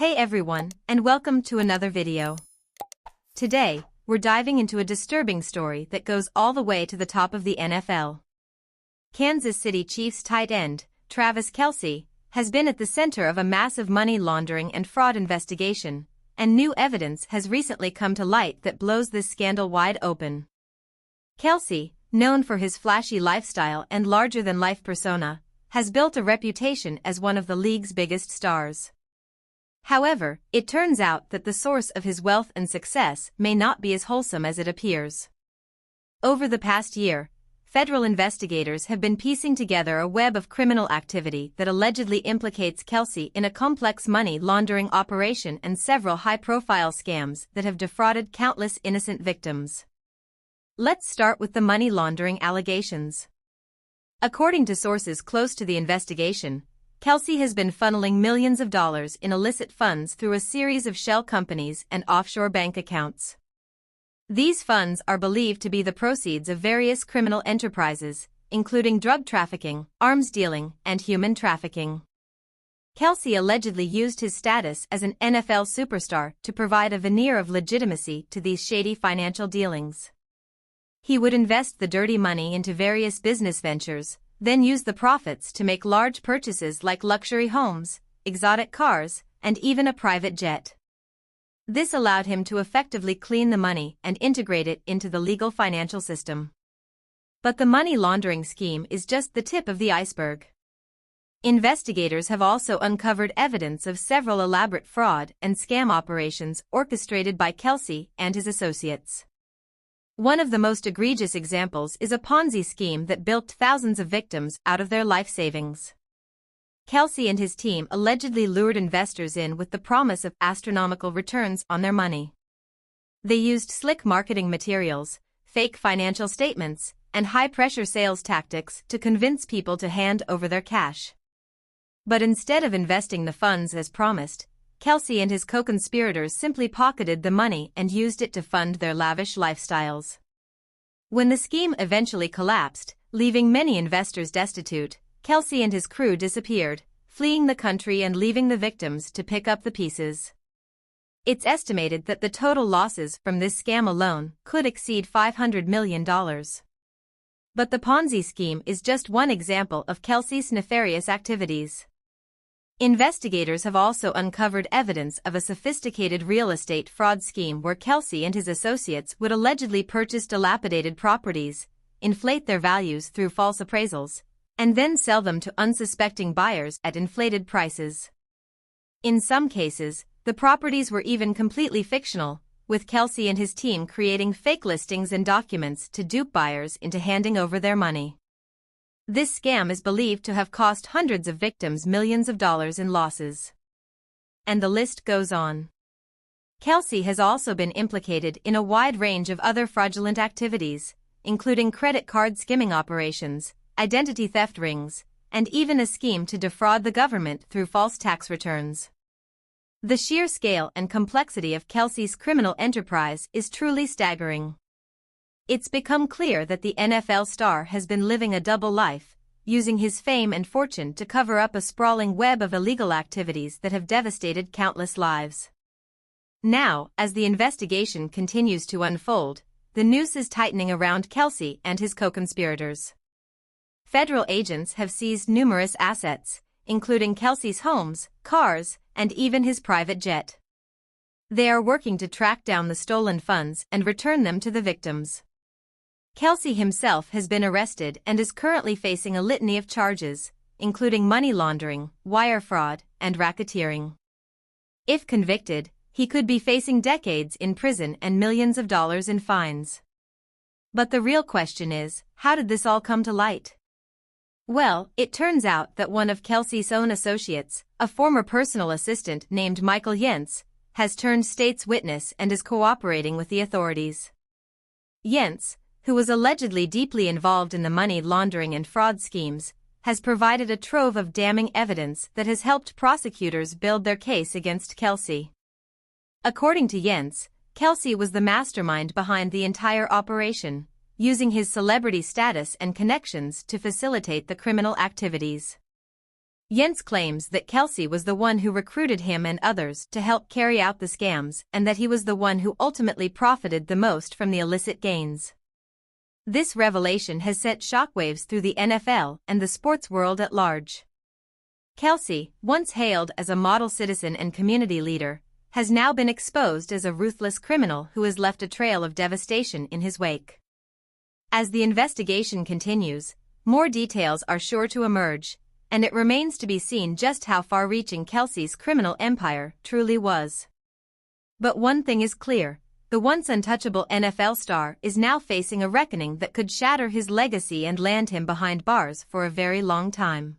Hey everyone, and welcome to another video. Today, we're diving into a disturbing story that goes all the way to the top of the NFL. Kansas City Chiefs tight end, Travis Kelce, has been at the center of a massive money laundering and fraud investigation, and new evidence has recently come to light that blows this scandal wide open. Kelce, known for his flashy lifestyle and larger-than-life persona, has built a reputation as one of the league's biggest stars. However, it turns out that the source of his wealth and success may not be as wholesome as it appears. Over the past year, federal investigators have been piecing together a web of criminal activity that allegedly implicates Kelce in a complex money laundering operation and several high-profile scams that have defrauded countless innocent victims. Let's start with the money laundering allegations. According to sources close to the investigation, Kelce has been funneling millions of dollars in illicit funds through a series of shell companies and offshore bank accounts. These funds are believed to be the proceeds of various criminal enterprises, including drug trafficking, arms dealing, and human trafficking. Kelce allegedly used his status as an NFL superstar to provide a veneer of legitimacy to these shady financial dealings. He would invest the dirty money into various business ventures, then use the profits to make large purchases like luxury homes, exotic cars, and even a private jet. This allowed him to effectively clean the money and integrate it into the legal financial system. But the money laundering scheme is just the tip of the iceberg. Investigators have also uncovered evidence of several elaborate fraud and scam operations orchestrated by Kelce and his associates. One of the most egregious examples is a Ponzi scheme that bilked thousands of victims out of their life savings. Kelce and his team allegedly lured investors in with the promise of astronomical returns on their money. They used slick marketing materials, fake financial statements, and high-pressure sales tactics to convince people to hand over their cash. But instead of investing the funds as promised, Kelce and his co-conspirators simply pocketed the money and used it to fund their lavish lifestyles. When the scheme eventually collapsed, leaving many investors destitute, Kelce and his crew disappeared, fleeing the country and leaving the victims to pick up the pieces. It's estimated that the total losses from this scam alone could exceed $500 million. But the Ponzi scheme is just one example of Kelce's nefarious activities. Investigators have also uncovered evidence of a sophisticated real estate fraud scheme where Kelce and his associates would allegedly purchase dilapidated properties, inflate their values through false appraisals, and then sell them to unsuspecting buyers at inflated prices. In some cases, the properties were even completely fictional, with Kelce and his team creating fake listings and documents to dupe buyers into handing over their money. This scam is believed to have cost hundreds of victims millions of dollars in losses. And the list goes on. Kelce has also been implicated in a wide range of other fraudulent activities, including credit card skimming operations, identity theft rings, and even a scheme to defraud the government through false tax returns. The sheer scale and complexity of Kelce's criminal enterprise is truly staggering. It's become clear that the NFL star has been living a double life, using his fame and fortune to cover up a sprawling web of illegal activities that have devastated countless lives. Now, as the investigation continues to unfold, the noose is tightening around Kelce and his co-conspirators. Federal agents have seized numerous assets, including Kelce's homes, cars, and even his private jet. They are working to track down the stolen funds and return them to the victims. Kelce himself has been arrested and is currently facing a litany of charges, including money laundering, wire fraud, and racketeering. If convicted, he could be facing decades in prison and millions of dollars in fines. But the real question is, how did this all come to light? Well, it turns out that one of Kelce's own associates, a former personal assistant named Gents, has turned state's witness and is cooperating with the authorities. Gents, who was allegedly deeply involved in the money laundering and fraud schemes, has provided a trove of damning evidence that has helped prosecutors build their case against Kelce. According to Gents, Kelce was the mastermind behind the entire operation, using his celebrity status and connections to facilitate the criminal activities. Gents claims that Kelce was the one who recruited him and others to help carry out the scams and that he was the one who ultimately profited the most from the illicit gains. This revelation has sent shockwaves through the NFL and the sports world at large. Kelce, once hailed as a model citizen and community leader, has now been exposed as a ruthless criminal who has left a trail of devastation in his wake. As the investigation continues, more details are sure to emerge, and it remains to be seen just how far-reaching Kelce's criminal empire truly was. But one thing is clear, the once untouchable NFL star is now facing a reckoning that could shatter his legacy and land him behind bars for a very long time.